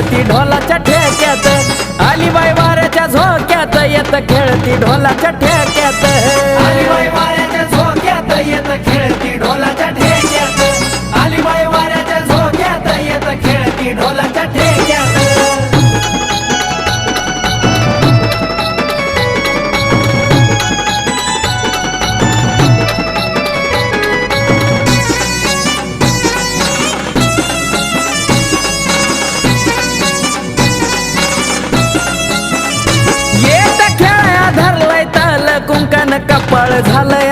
खेळती ढोलाच्या ठेक्यात आली बाई वाऱ्याच्या झोक्यात येत खेळती ढोलाच्या ठेक्यात आली बाई वाऱ्याच्या झोक्यात येत खेळती ढोलाच्या ठेक्यात आली बाई वाऱ्याच्या झोक्यात येत खेळती ढोलाच्या ठेक्यात येत खेळ्या धरलंय ताल कुंकन कपाळ झालंय